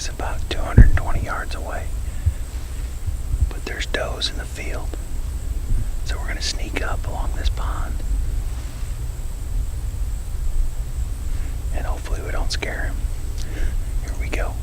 is about 220 yards away. But there's does in the field. So we're going to sneak up along this pond. And hopefully we don't scare him. Here we go.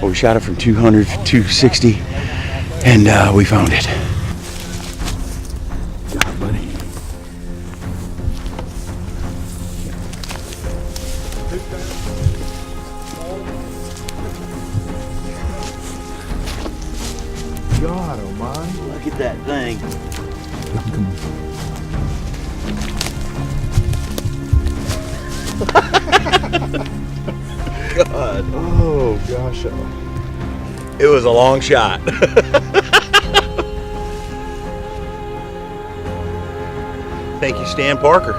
We shot it from 200 to 260, and we found it. Good job, buddy. God almighty. Look at that thing. God. Oh gosh. It was a long shot. Thank you, Stan Parker.